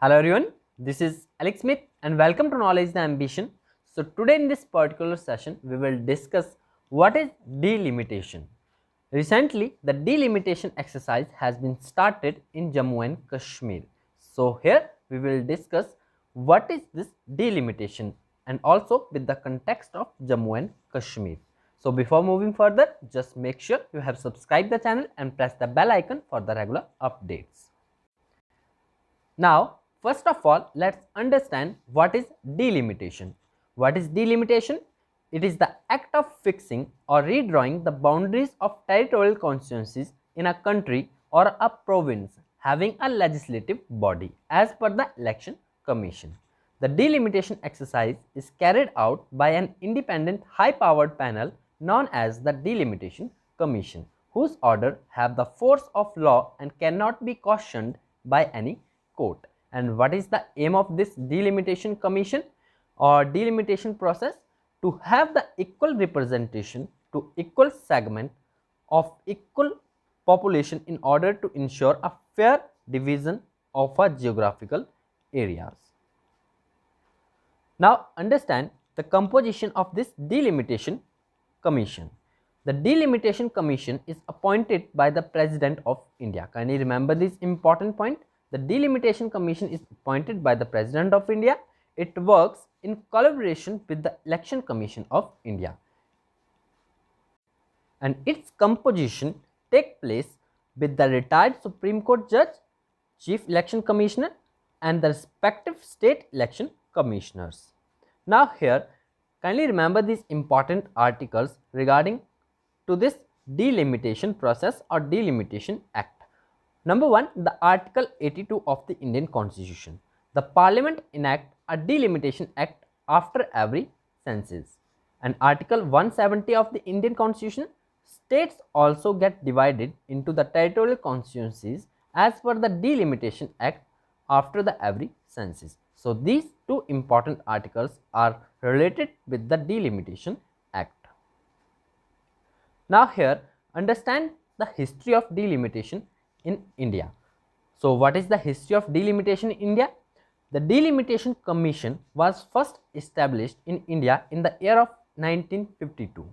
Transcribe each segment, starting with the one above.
Hello everyone, this is Alex Smith and welcome to Knowledge the Ambition. So today in this particular session we will discuss what is delimitation. Recently the delimitation exercise has been started in Jammu and Kashmir. So here we will discuss what is this delimitation and also with the context of Jammu and Kashmir. So before moving further, just make sure you have subscribed the channel and press the bell icon for the regular updates. Now, first of all, let's understand what is delimitation. What is delimitation? It is the act of fixing or redrawing the boundaries of territorial constituencies in a country or a province having a legislative body as per the Election Commission. The delimitation exercise is carried out by an independent high-powered panel known as the Delimitation Commission, whose orders have the force of law and cannot be questioned by any court. And what is the aim of this delimitation commission or delimitation process? To have the equal representation to equal segment of equal population in order to ensure a fair division of a geographical areas. Now understand the composition of this delimitation commission. The delimitation commission is appointed by the President of India. Can you remember this important point? The delimitation commission is appointed by the President of India. It works in collaboration with the Election Commission of India. And its composition takes place with the retired Supreme Court judge, Chief Election Commissioner and the respective state election commissioners. Now here, kindly remember these important articles regarding to this delimitation process or delimitation act. Number 1, the Article 82 of the Indian Constitution. The Parliament enact a delimitation act after every census. And Article 170 of the Indian Constitution, states also get divided into the territorial constituencies as per the delimitation act after the every census. So these two important articles are related with the delimitation act. Now here understand the history of delimitation in India. So what is the history of delimitation in India? The Delimitation Commission was first established in India in the year of 1952.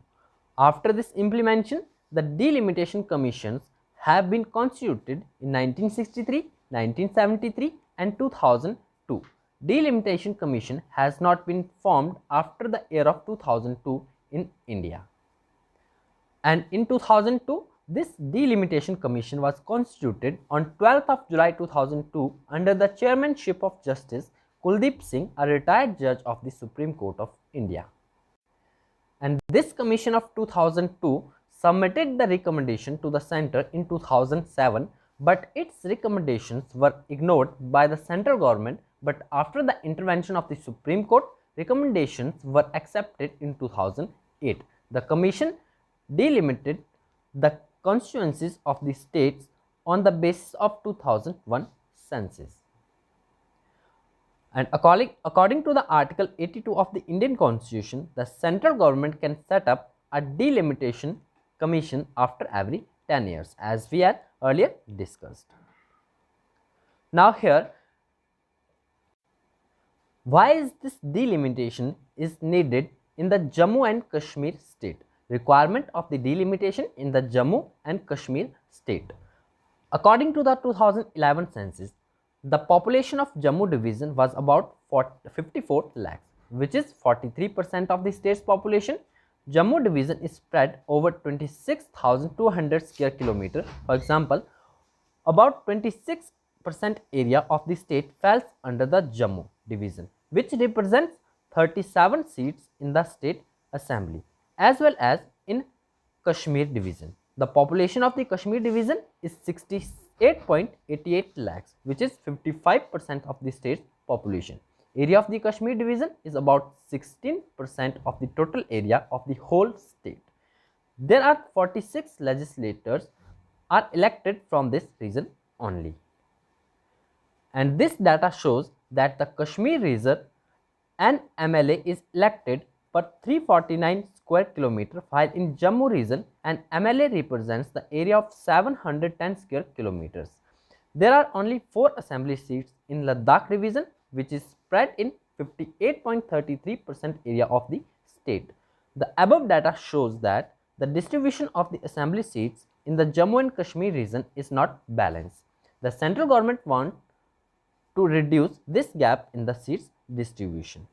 After this implementation, the Delimitation Commissions have been constituted in 1963, 1973 and 2002. Delimitation Commission has not been formed after the year of 2002 in India. And in 2002, this Delimitation Commission was constituted on 12th of July 2002 under the chairmanship of Justice Kuldeep Singh, a retired judge of the Supreme Court of India. And this commission of 2002 submitted the recommendation to the centre in 2007, but its recommendations were ignored by the central government. But after the intervention of the Supreme Court, recommendations were accepted in 2008. The commission delimited the constituencies of the states on the basis of 2001 census. And according to the Article 82 of the Indian Constitution, the central government can set up a delimitation commission after every 10 years, as we had earlier discussed. Now here, why is this delimitation is needed in the Jammu and Kashmir state? Requirement of the delimitation in the Jammu and Kashmir state. According to the 2011 census, the population of Jammu division was about 54 lakhs, which is 43% of the state's population. Jammu division is spread over 26,200 square kilometer. For example, about 26% area of the state falls under the Jammu division, which represents 37 seats in the state assembly, as well as in Kashmir division. The population of the Kashmir division is 68.88 lakhs, which is 55% of the state's population. Area of the Kashmir division is about 16% of the total area of the whole state. There are 46 legislators are elected from this region only. And this data shows that the Kashmir region, an MLA is elected per 349 square kilometer, while in Jammu region an MLA represents the area of 710 square kilometers. There are only 4 assembly seats in Ladakh region, which is spread in 58.33% area of the state. The above data shows that the distribution of the assembly seats in the Jammu and Kashmir region is not balanced. The central government wants to reduce this gap in the seats distribution.